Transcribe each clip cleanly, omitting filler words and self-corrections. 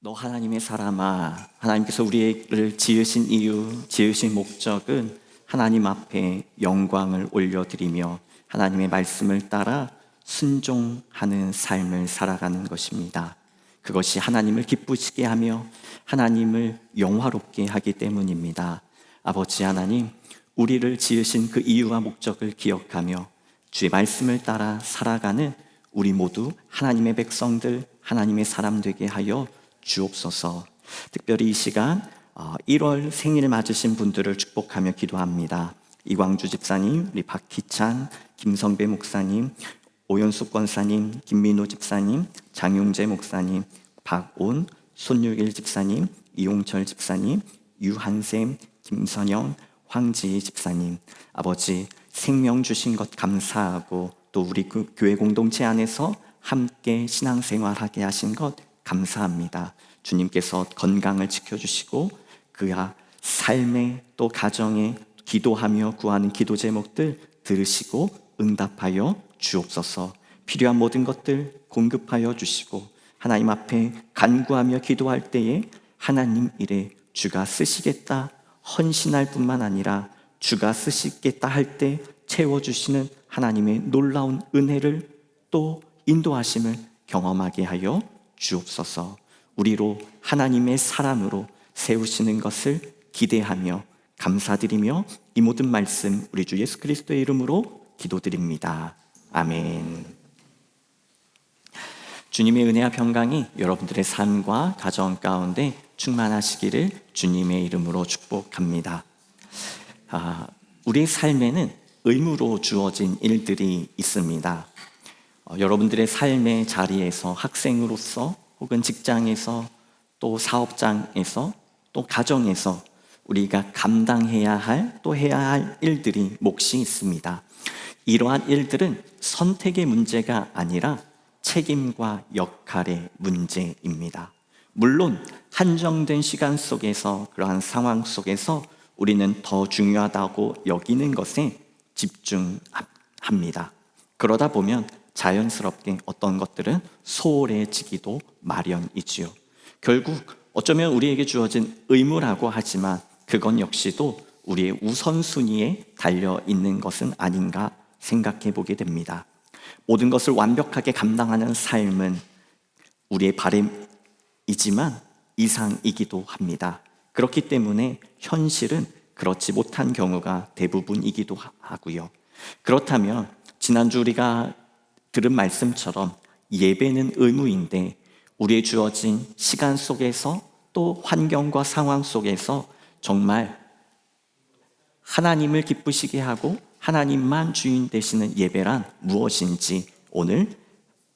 너 하나님의 사람아, 하나님께서 우리를 지으신 이유, 지으신 목적은 하나님 앞에 영광을 올려드리며 하나님의 말씀을 따라 순종하는 삶을 살아가는 것입니다. 그것이 하나님을 기쁘시게 하며 하나님을 영화롭게 하기 때문입니다. 아버지 하나님, 우리를 지으신 그 이유와 목적을 기억하며 주의 말씀을 따라 살아가는 우리 모두 하나님의 백성들, 하나님의 사람 되게 하여 주옵소서. 특별히 이 시간 1월 생일 맞으신 분들을 축복하며 기도합니다. 이광주 집사님, 우리 박희찬, 김성배 목사님, 오연숙 권사님, 김민호 집사님, 장용재 목사님, 박온, 손유길 집사님, 이용철 집사님, 유한샘, 김선영, 황지희 집사님, 아버지 생명 주신 것 감사하고 또 우리 교회 공동체 안에서 함께 신앙생활하게 하신 것 감사합니다. 주님께서 건강을 지켜주시고 그야 삶에 또 가정에 기도하며 구하는 기도 제목들 들으시고 응답하여 주옵소서. 필요한 모든 것들 공급하여 주시고 하나님 앞에 간구하며 기도할 때에 하나님 일에 주가 쓰시겠다 헌신할 뿐만 아니라 주가 쓰시겠다 할 때 채워주시는 하나님의 놀라운 은혜를 또 인도하심을 경험하게 하여 주옵소서. 우리로 하나님의 사람으로 세우시는 것을 기대하며 감사드리며 이 모든 말씀 우리 주 예수 그리스도의 이름으로 기도드립니다. 아멘. 주님의 은혜와 평강이 여러분들의 삶과 가정 가운데 충만하시기를 주님의 이름으로 축복합니다. 우리의 삶에는 의무로 주어진 일들이 있습니다. 여러분들의 삶의 자리에서 학생으로서 혹은 직장에서 또 사업장에서 또 가정에서 우리가 감당해야 할 또 해야 할 일들이 몫이 있습니다. 이러한 일들은 선택의 문제가 아니라 책임과 역할의 문제입니다. 물론 한정된 시간 속에서 그러한 상황 속에서 우리는 더 중요하다고 여기는 것에 집중합니다. 그러다 보면 자연스럽게 어떤 것들은 소홀해지기도 마련이지요. 결국 어쩌면 우리에게 주어진 의무라고 하지만 그건 역시도 우리의 우선순위에 달려있는 것은 아닌가 생각해 보게 됩니다. 모든 것을 완벽하게 감당하는 삶은 우리의 바람이지만 이상이기도 합니다. 그렇기 때문에 현실은 그렇지 못한 경우가 대부분이기도 하고요. 그렇다면 지난주 우리가 들은 말씀처럼 예배는 의무인데 우리의 주어진 시간 속에서 또 환경과 상황 속에서 정말 하나님을 기쁘시게 하고 하나님만 주인 되시는 예배란 무엇인지 오늘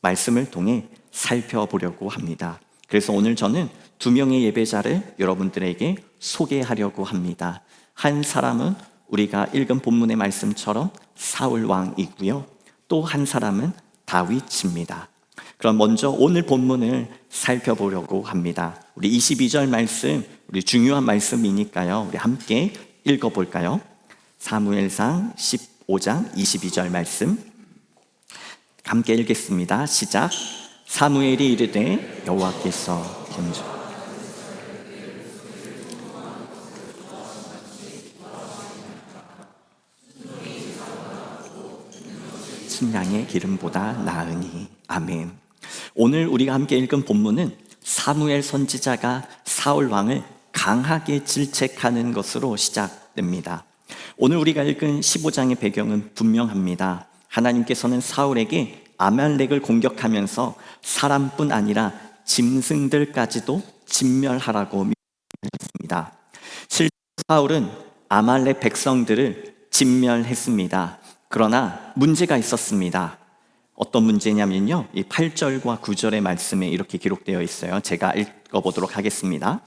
말씀을 통해 살펴보려고 합니다. 그래서 오늘 저는 2명의 예배자를 여러분들에게 소개하려고 합니다. 한 사람은 우리가 읽은 본문의 말씀처럼 사울 왕이고요. 또 한 사람은 다윗입니다. 그럼 먼저 오늘 본문을 살펴보려고 합니다. 우리 22절 말씀, 우리 중요한 말씀이니까요. 우리 함께 읽어볼까요? 사무엘상 15장 22절 말씀 함께 읽겠습니다. 시작. 사무엘이 이르되 여호와께서 건져 신랑의 기름보다 나으니. 아멘. 오늘 우리가 함께 읽은 본문은 사무엘 선지자가 사울 왕을 강하게 질책하는 것으로 시작됩니다. 오늘 우리가 읽은 15장의 배경은 분명합니다. 하나님께서는 사울에게 아말렉을 공격하면서 사람뿐 아니라 짐승들까지도 진멸하라고 명령했습니다. 실제 사울은 아말렉 백성들을 진멸했습니다. 그러나 문제가 있었습니다. 어떤 문제냐면요, 이 8절과 9절의 말씀에 이렇게 기록되어 있어요. 제가 읽어보도록 하겠습니다.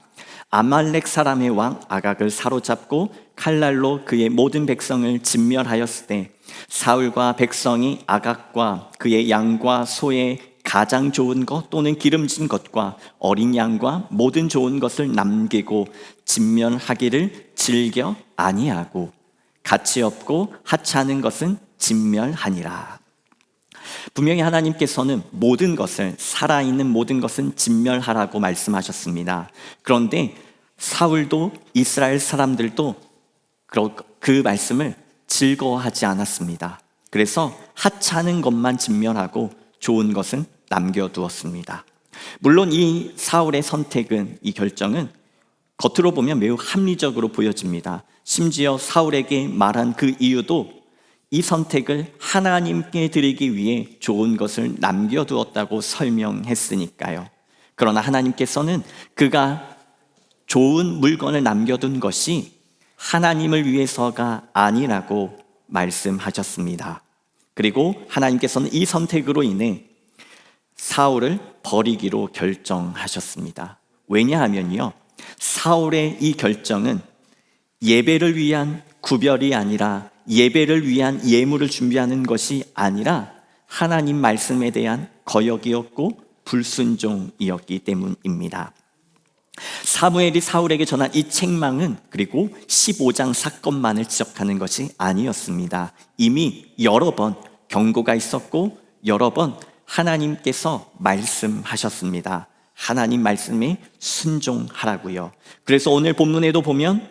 아말렉 사람의 왕 아각을 사로잡고 칼날로 그의 모든 백성을 진멸하였을 때 사울과 백성이 아각과 그의 양과 소의 가장 좋은 것 또는 기름진 것과 어린 양과 모든 좋은 것을 남기고 진멸하기를 즐겨 아니하고 가치 없고 하찮은 것은 진멸하니라. 분명히 하나님께서는 모든 것을, 살아있는 모든 것은 진멸하라고 말씀하셨습니다. 그런데 사울도 이스라엘 사람들도 그 말씀을 즐거워하지 않았습니다. 그래서 하찮은 것만 진멸하고 좋은 것은 남겨두었습니다. 물론 이 사울의 선택은, 이 결정은 겉으로 보면 매우 합리적으로 보여집니다. 심지어 사울에게 말한 그 이유도 이 선택을 하나님께 드리기 위해 좋은 것을 남겨두었다고 설명했으니까요. 그러나 하나님께서는 그가 좋은 물건을 남겨둔 것이 하나님을 위해서가 아니라고 말씀하셨습니다. 그리고 하나님께서는 이 선택으로 인해 사울을 버리기로 결정하셨습니다. 왜냐하면요, 사울의 이 결정은 예배를 위한 구별이 아니라, 예배를 위한 예물을 준비하는 것이 아니라 하나님 말씀에 대한 거역이었고 불순종이었기 때문입니다. 사무엘이 사울에게 전한 이 책망은 그리고 15장 사건만을 지적하는 것이 아니었습니다. 이미 여러 번 경고가 있었고 여러 번 하나님께서 말씀하셨습니다. 하나님 말씀에 순종하라고요. 그래서 오늘 본문에도 보면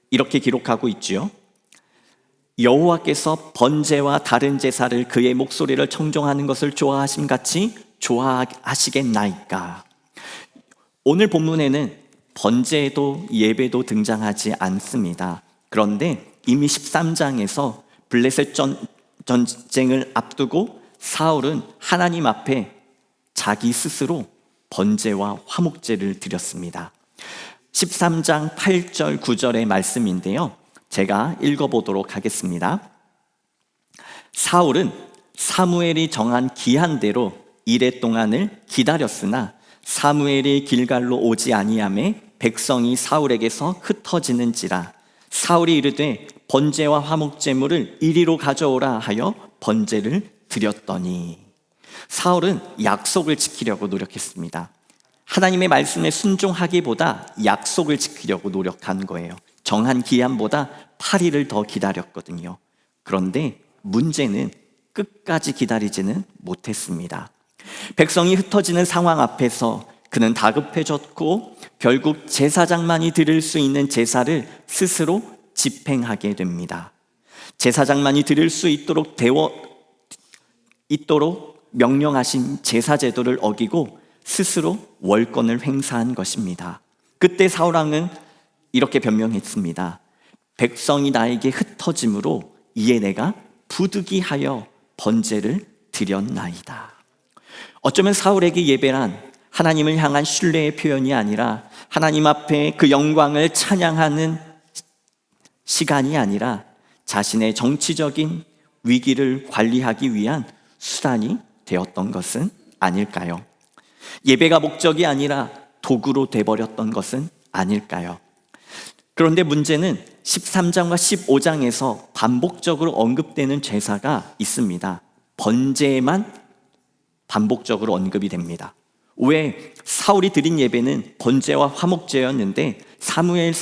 이렇게 기록하고 있지요. 여호와께서 번제와 다른 제사를 그의 목소리를 청종하는 것을 좋아하심 같이 좋아하시겠나이까. 오늘 본문에는 번제도 예배도 등장하지 않습니다. 그런데 이미 13장에서 블레셋 전쟁을 앞두고 사울은 하나님 앞에 자기 스스로 번제와 화목제를 드렸습니다. 13장 8절 9절의 말씀인데요, 제가 읽어보도록 하겠습니다. 사울은 사무엘이 정한 기한대로 이레 동안을 기다렸으나 사무엘이 길갈로 오지 아니하매 백성이 사울에게서 흩어지는지라. 사울이 이르되 번제와 화목제물을 이리로 가져오라 하여 번제를 드렸더니. 사울은 약속을 지키려고 노력했습니다. 하나님의 말씀에 순종하기보다 약속을 지키려고 노력한 거예요. 정한 기한보다 8일을 더 기다렸거든요. 그런데 문제는 끝까지 기다리지는 못했습니다. 백성이 흩어지는 상황 앞에서 그는 다급해졌고 결국 제사장만이 드릴 수 있는 제사를 스스로 집행하게 됩니다. 제사장만이 드릴 수 있도록 명령하신 제사 제도를 어기고 스스로 월권을 행사한 것입니다. 그때 사울왕은 이렇게 변명했습니다. 백성이 나에게 흩어짐으로 이에 내가 부득이하여 번제를 드렸나이다. 어쩌면 사울에게 예배란 하나님을 향한 신뢰의 표현이 아니라, 하나님 앞에 그 영광을 찬양하는 시간이 아니라 자신의 정치적인 위기를 관리하기 위한 수단이 되었던 것은 아닐까요? 예배가 목적이 아니라 도구로 돼버렸던 것은 아닐까요? 그런데 문제는 13장과 15장에서 반복적으로 언급되는 제사가 있습니다. 번제만 반복적으로 언급이 됩니다. 왜 사울이 드린 예배는 번제와 화목제였는데 사무엘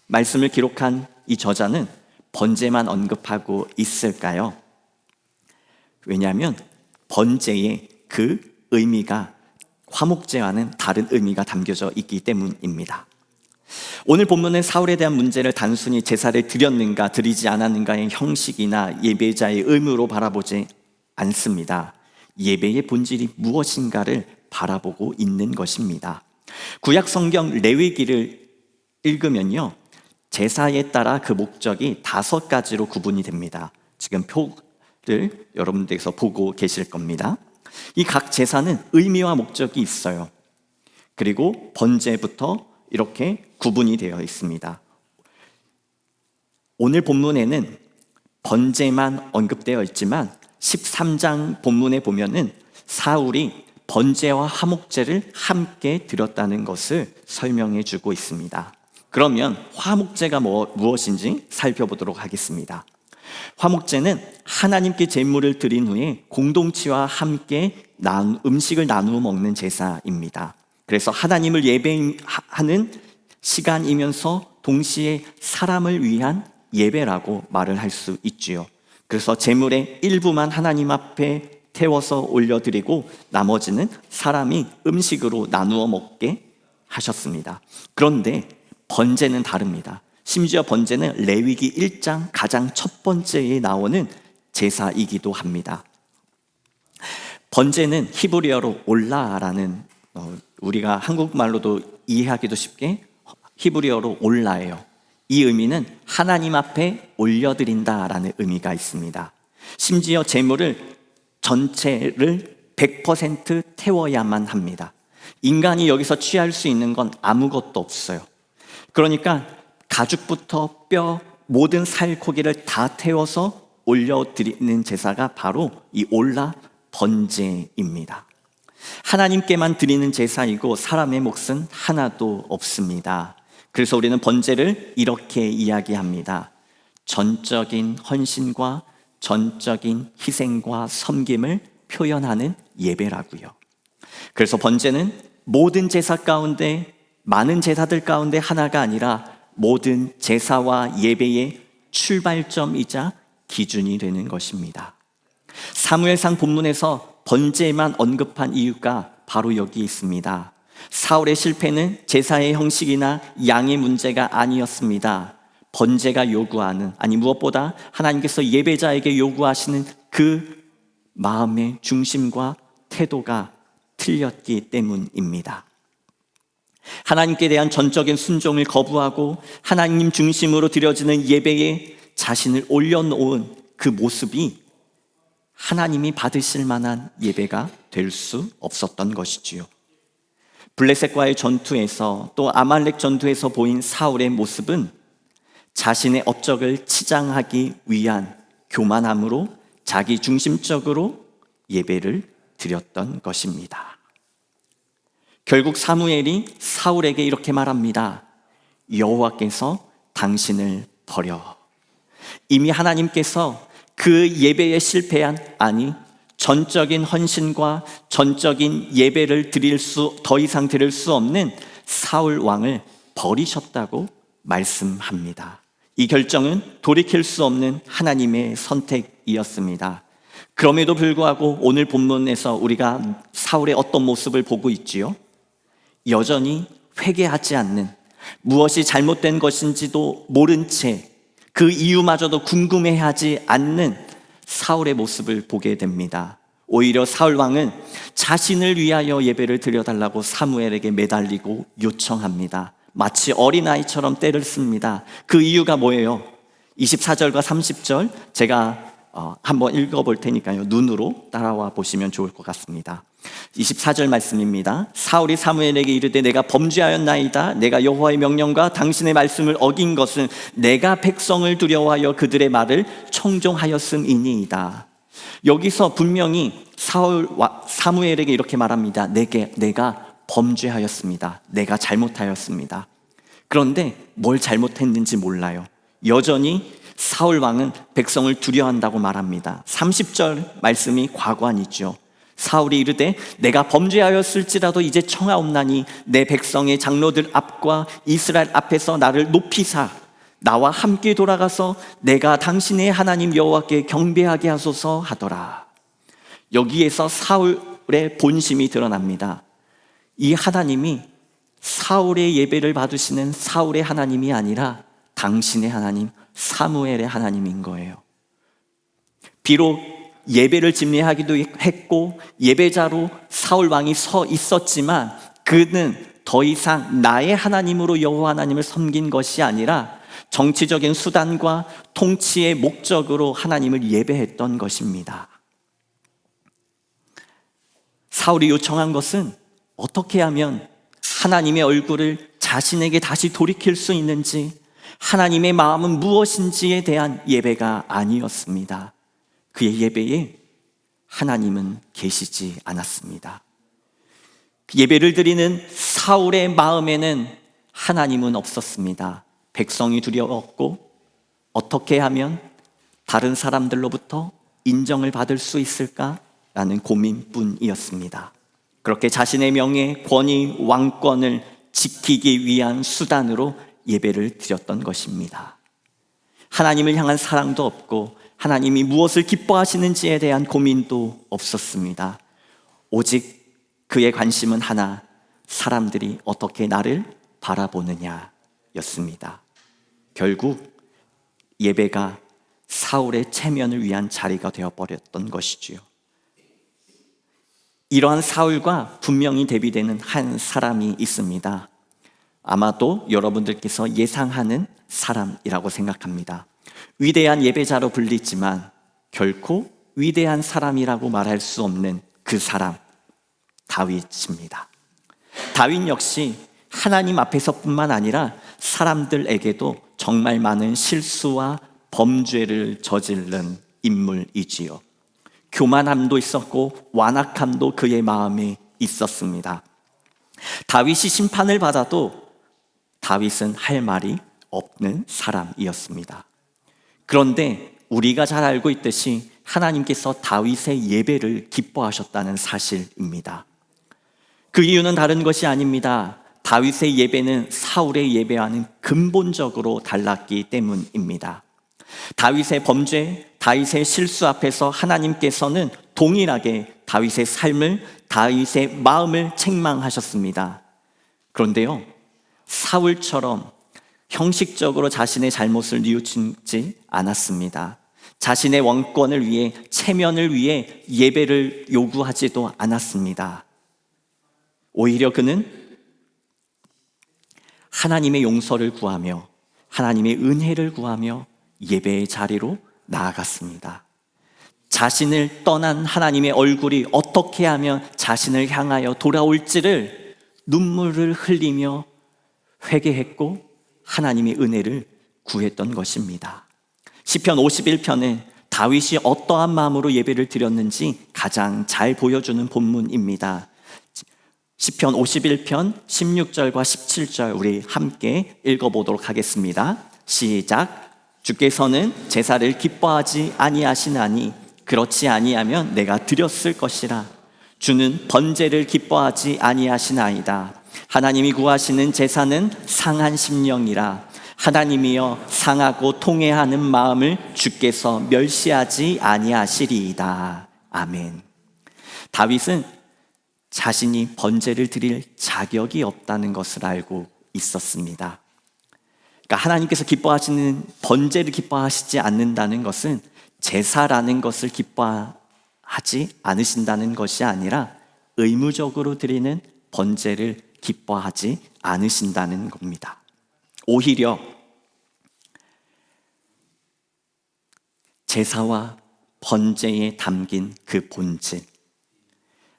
말씀을 기록한 이 저자는 번제만 언급하고 있을까요? 왜냐하면 번제의 그 의미가 화목제와는 다른 의미가 담겨져 있기 때문입니다. 오늘 본문은 사울에 대한 문제를 단순히 제사를 드렸는가 드리지 않았는가의 형식이나 예배자의 의무로 바라보지 않습니다. 예배의 본질이 무엇인가를 바라보고 있는 것입니다. 구약 성경 레위기를 읽으면요, 제사에 따라 그 목적이 5가지로 구분이 됩니다. 지금 표를 여러분들께서 보고 계실 겁니다. 이 각 제사는 의미와 목적이 있어요. 그리고 번제부터 이렇게 구분이 되어 있습니다. 오늘 본문에는 번제만 언급되어 있지만 13장 본문에 보면은 사울이 번제와 화목제를 함께 드렸다는 것을 설명해 주고 있습니다. 그러면 화목제가 무엇인지 살펴보도록 하겠습니다. 화목제는 하나님께 제물을 드린 후에 공동체와 함께 음식을 나누어 먹는 제사입니다. 그래서 하나님을 예배하는 시간이면서 동시에 사람을 위한 예배라고 말을 할 수 있지요. 그래서 제물의 일부만 하나님 앞에 태워서 올려드리고 나머지는 사람이 음식으로 나누어 먹게 하셨습니다. 그런데 번제는 다릅니다. 심지어 번제는 레위기 1장 가장 첫 번째에 나오는 제사이기도 합니다. 번제는 히브리어로 올라라는, 우리가 한국말로도 이해하기도 쉽게 히브리어로 올라예요. 이 의미는 하나님 앞에 올려드린다라는 의미가 있습니다. 심지어 제물을 전체를 100% 태워야만 합니다. 인간이 여기서 취할 수 있는 건 아무것도 없어요. 그러니까 가죽부터 뼈, 모든 살코기를 다 태워서 올려드리는 제사가 바로 이 올라 번제입니다. 하나님께만 드리는 제사이고 사람의 몫은 하나도 없습니다. 그래서 우리는 번제를 이렇게 이야기합니다. 전적인 헌신과 전적인 희생과 섬김을 표현하는 예배라고요. 그래서 번제는 모든 제사 가운데, 많은 제사들 가운데 하나가 아니라 모든 제사와 예배의 출발점이자 기준이 되는 것입니다. 사무엘상 본문에서 번제만 언급한 이유가 바로 여기 있습니다. 사울의 실패는 제사의 형식이나 양의 문제가 아니었습니다. 번제가 요구하는, 아니 무엇보다 하나님께서 예배자에게 요구하시는 그 마음의 중심과 태도가 틀렸기 때문입니다. 하나님께 대한 전적인 순종을 거부하고 하나님 중심으로 드려지는 예배에 자신을 올려놓은 그 모습이 하나님이 받으실 만한 예배가 될 수 없었던 것이지요. 블레셋과의 전투에서, 또 아말렉 전투에서 보인 사울의 모습은 자신의 업적을 치장하기 위한 교만함으로 자기 중심적으로 예배를 드렸던 것입니다. 결국 사무엘이 사울에게 이렇게 말합니다. 여호와께서 당신을 버려. 이미 하나님께서 그 예배에 실패한, 아니 전적인 헌신과 전적인 예배를 더 이상 드릴 수 없는 사울 왕을 버리셨다고 말씀합니다. 이 결정은 돌이킬 수 없는 하나님의 선택이었습니다. 그럼에도 불구하고 오늘 본문에서 우리가 사울의 어떤 모습을 보고 있지요? 여전히 회개하지 않는, 무엇이 잘못된 것인지도 모른 채 그 이유마저도 궁금해하지 않는 사울의 모습을 보게 됩니다. 오히려 사울 왕은 자신을 위하여 예배를 드려달라고 사무엘에게 매달리고 요청합니다. 마치 어린아이처럼 때를 씁니다. 그 이유가 뭐예요? 24절과 30절 제가 한번 읽어볼 테니까요, 눈으로 따라와 보시면 좋을 것 같습니다. 24절 말씀입니다. 사울이 사무엘에게 이르되 내가 범죄하였나이다. 내가 여호와의 명령과 당신의 말씀을 어긴 것은 내가 백성을 두려워하여 그들의 말을 청종하였음이니이다. 여기서 분명히 사무엘에게 이렇게 말합니다. 내가 범죄하였습니다. 내가 잘못하였습니다. 그런데 뭘 잘못했는지 몰라요. 여전히 사울 왕은 백성을 두려워한다고 말합니다. 30절 말씀이 과관이죠. 사울이 이르되 내가 범죄하였을지라도 이제 청하옵나니 내 백성의 장로들 앞과 이스라엘 앞에서 나를 높이사 나와 함께 돌아가서 내가 당신의 하나님 여호와께 경배하게 하소서 하더라. 여기에서 사울의 본심이 드러납니다. 이 하나님이 사울의 예배를 받으시는 사울의 하나님이 아니라 당신의 하나님, 사무엘의 하나님인 거예요. 비록 예배를 집례하기도 했고 예배자로 사울 왕이 서 있었지만 그는 더 이상 나의 하나님으로 여호와 하나님을 섬긴 것이 아니라 정치적인 수단과 통치의 목적으로 하나님을 예배했던 것입니다. 사울이 요청한 것은 어떻게 하면 하나님의 얼굴을 자신에게 다시 돌이킬 수 있는지, 하나님의 마음은 무엇인지에 대한 예배가 아니었습니다. 그의 예배에 하나님은 계시지 않았습니다. 예배를 드리는 사울의 마음에는 하나님은 없었습니다. 백성이 두려웠고 어떻게 하면 다른 사람들로부터 인정을 받을 수 있을까라는 고민뿐이었습니다. 그렇게 자신의 명예, 권위, 왕권을 지키기 위한 수단으로 예배를 드렸던 것입니다. 하나님을 향한 사랑도 없고 하나님이 무엇을 기뻐하시는지에 대한 고민도 없었습니다. 오직 그의 관심은 하나, 사람들이 어떻게 나를 바라보느냐였습니다. 결국 예배가 사울의 체면을 위한 자리가 되어버렸던 것이지요. 이러한 사울과 분명히 대비되는 한 사람이 있습니다. 아마도 여러분들께서 예상하는 사람이라고 생각합니다. 위대한 예배자로 불리지만 결코 위대한 사람이라고 말할 수 없는 그 사람, 다윗입니다. 다윗 역시 하나님 앞에서뿐만 아니라 사람들에게도 정말 많은 실수와 범죄를 저지른 인물이지요. 교만함도 있었고 완악함도 그의 마음에 있었습니다. 다윗이 심판을 받아도 다윗은 할 말이 없는 사람이었습니다. 그런데 우리가 잘 알고 있듯이 하나님께서 다윗의 예배를 기뻐하셨다는 사실입니다. 그 이유는 다른 것이 아닙니다. 다윗의 예배는 사울의 예배와는 근본적으로 달랐기 때문입니다. 다윗의 범죄, 다윗의 실수 앞에서 하나님께서는 동일하게 다윗의 삶을, 다윗의 마음을 책망하셨습니다. 그런데요, 사울처럼 형식적으로 자신의 잘못을 뉘우치지 않았습니다. 자신의 왕권을 위해, 체면을 위해 예배를 요구하지도 않았습니다. 오히려 그는 하나님의 용서를 구하며 하나님의 은혜를 구하며 예배의 자리로 나아갔습니다. 자신을 떠난 하나님의 얼굴이 어떻게 하면 자신을 향하여 돌아올지를 눈물을 흘리며 회개했고 하나님의 은혜를 구했던 것입니다. 시편 51편은 다윗이 어떠한 마음으로 예배를 드렸는지 가장 잘 보여주는 본문입니다. 시편 51편 16절과 17절 우리 함께 읽어보도록 하겠습니다. 시작. 주께서는 제사를 기뻐하지 아니하시나니 그렇지 아니하면 내가 드렸을 것이라. 주는 번제를 기뻐하지 아니하시나이다. 하나님이 구하시는 제사는 상한 심령이라. 하나님이여 상하고 통회하는 마음을 주께서 멸시하지 아니하시리이다. 아멘. 다윗은 자신이 번제를 드릴 자격이 없다는 것을 알고 있었습니다. 그러니까 하나님께서 기뻐하시는 번제를 기뻐하시지 않는다는 것은 제사라는 것을 기뻐하지 않으신다는 것이 아니라 의무적으로 드리는 번제를 기뻐하지 않으신다는 겁니다. 오히려 제사와 번제에 담긴 그 본질,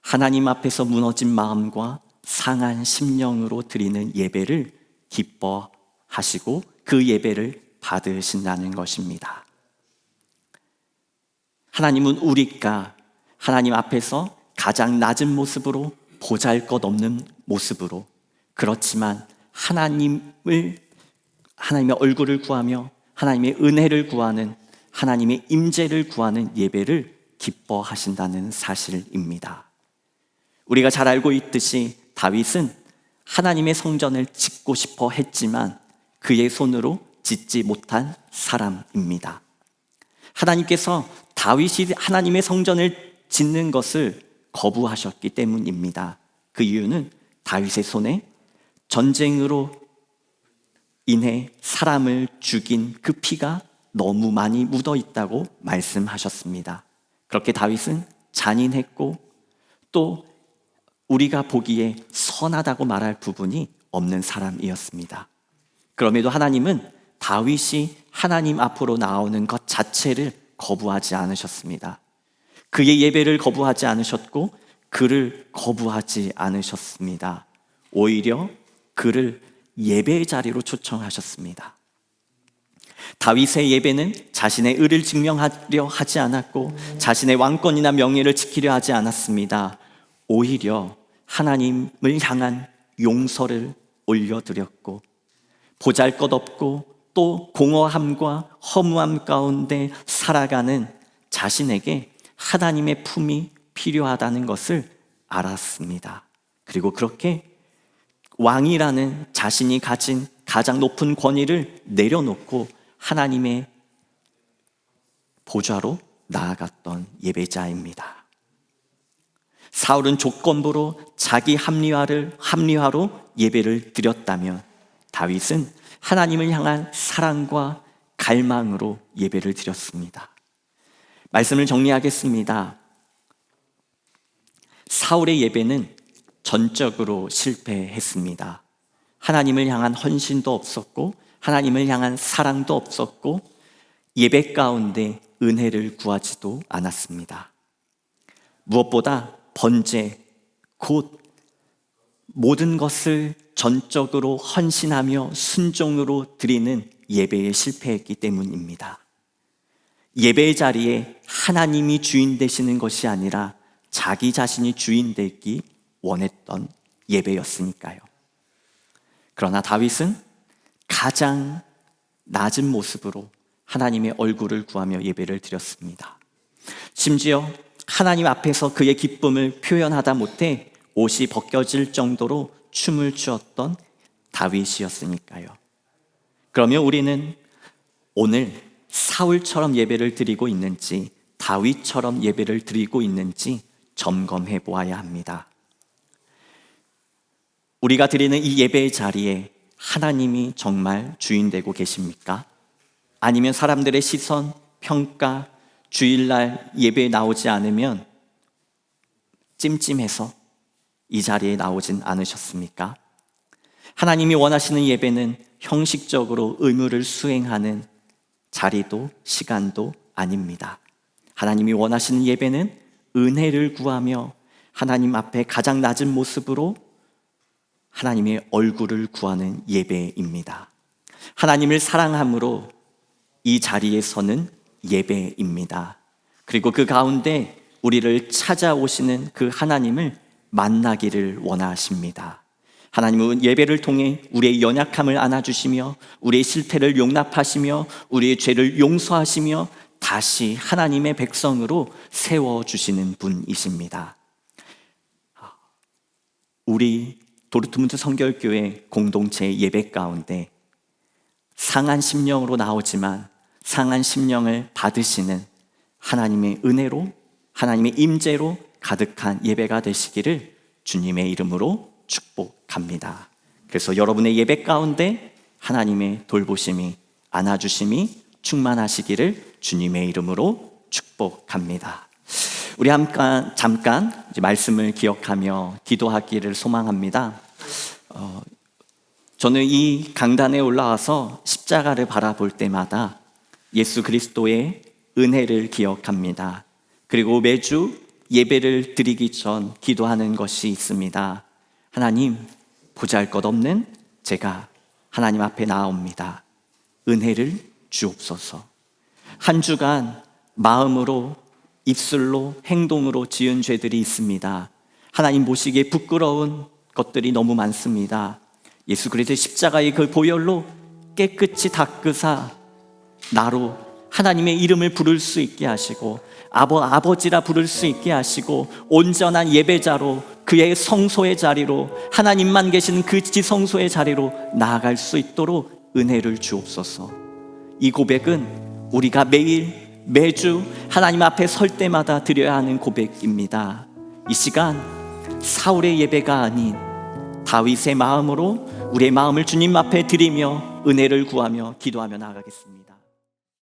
하나님 앞에서 무너진 마음과 상한 심령으로 드리는 예배를 기뻐하시고 그 예배를 받으신다는 것입니다. 하나님은 우리가 하나님 앞에서 가장 낮은 모습으로, 보잘것없는 모습으로, 그렇지만 하나님의 얼굴을 구하며 하나님의 은혜를 구하는, 하나님의 임재를 구하는 예배를 기뻐하신다는 사실입니다. 우리가 잘 알고 있듯이 다윗은 하나님의 성전을 짓고 싶어 했지만 그의 손으로 짓지 못한 사람입니다. 하나님께서 다윗이 하나님의 성전을 짓는 것을 거부하셨기 때문입니다. 그 이유는 다윗의 손에 전쟁으로 인해 사람을 죽인 그 피가 너무 많이 묻어 있다고 말씀하셨습니다. 그렇게 다윗은 잔인했고 또 우리가 보기에 선하다고 말할 부분이 없는 사람이었습니다. 그럼에도 하나님은 다윗이 하나님 앞으로 나오는 것 자체를 거부하지 않으셨습니다. 그의 예배를 거부하지 않으셨고 그를 거부하지 않으셨습니다. 오히려 그를 예배의 자리로 초청하셨습니다. 다윗의 예배는 자신의 의를 증명하려 하지 않았고 자신의 왕권이나 명예를 지키려 하지 않았습니다. 오히려 하나님을 향한 용서를 올려드렸고 보잘것없고 또 공허함과 허무함 가운데 살아가는 자신에게 하나님의 품이 필요하다는 것을 알았습니다. 그리고 그렇게 왕이라는 자신이 가진 가장 높은 권위를 내려놓고 하나님의 보좌로 나아갔던 예배자입니다. 사울은 조건부로 자기 합리화로 예배를 드렸다면 다윗은 하나님을 향한 사랑과 갈망으로 예배를 드렸습니다. 말씀을 정리하겠습니다. 사울의 예배는 전적으로 실패했습니다. 하나님을 향한 헌신도 없었고 하나님을 향한 사랑도 없었고 예배 가운데 은혜를 구하지도 않았습니다. 무엇보다 번제, 곧 모든 것을 전적으로 헌신하며 순종으로 드리는 예배에 실패했기 때문입니다. 예배의 자리에 하나님이 주인 되시는 것이 아니라 자기 자신이 주인 되기 원했던 예배였으니까요. 그러나 다윗은 가장 낮은 모습으로 하나님의 얼굴을 구하며 예배를 드렸습니다. 심지어 하나님 앞에서 그의 기쁨을 표현하다 못해 옷이 벗겨질 정도로 춤을 추었던 다윗이었으니까요. 그러면 우리는 오늘 사울처럼 예배를 드리고 있는지 다윗처럼 예배를 드리고 있는지 점검해 보아야 합니다. 우리가 드리는 이 예배의 자리에 하나님이 정말 주인 되고 계십니까? 아니면 사람들의 시선, 평가, 주일날 예배에 나오지 않으면 찜찜해서 이 자리에 나오진 않으셨습니까? 하나님이 원하시는 예배는 형식적으로 의무를 수행하는 자리도 시간도 아닙니다. 하나님이 원하시는 예배는 은혜를 구하며 하나님 앞에 가장 낮은 모습으로 하나님의 얼굴을 구하는 예배입니다. 하나님을 사랑함으로 이 자리에 서는 예배입니다. 그리고 그 가운데 우리를 찾아오시는 그 하나님을 만나기를 원하십니다. 하나님은 예배를 통해 우리의 연약함을 안아주시며 우리의 실패를 용납하시며 우리의 죄를 용서하시며 다시 하나님의 백성으로 세워주시는 분이십니다. 우리 도르트문트 성결교회 공동체 예배 가운데 상한 심령으로 나오지만 상한 심령을 받으시는 하나님의 은혜로 하나님의 임재로 가득한 예배가 되시기를 주님의 이름으로 축복합니다. 그래서 여러분의 예배 가운데 하나님의 돌보심이 안아주심이 충만하시기를 주님의 이름으로 축복합니다. 우리 잠깐 말씀을 기억하며 기도하기를 소망합니다. 저는 이 강단에 올라와서 십자가를 바라볼 때마다 예수 그리스도의 은혜를 기억합니다. 그리고 매주 예배를 드리기 전 기도하는 것이 있습니다. 하나님, 보잘것없는 제가 하나님 앞에 나옵니다. 은혜를 주옵소서. 한 주간 마음으로, 입술로, 행동으로 지은 죄들이 있습니다. 하나님 보시기에 부끄러운 것들이 너무 많습니다. 예수 그리스도의 십자가의 그 보혈로 깨끗이 닦으사 나로 하나님의 이름을 부를 수 있게 하시고 아버지라 부를 수 있게 하시고 온전한 예배자로 그의 성소의 자리로 하나님만 계시는 그 지성소의 자리로 나아갈 수 있도록 은혜를 주옵소서. 이 고백은 우리가 매주 하나님 앞에 설 때마다 드려야 하는 고백입니다. 이 시간 사울의 예배가 아닌 다윗의 마음으로 우리의 마음을 주님 앞에 드리며 은혜를 구하며 기도하며 나아가겠습니다.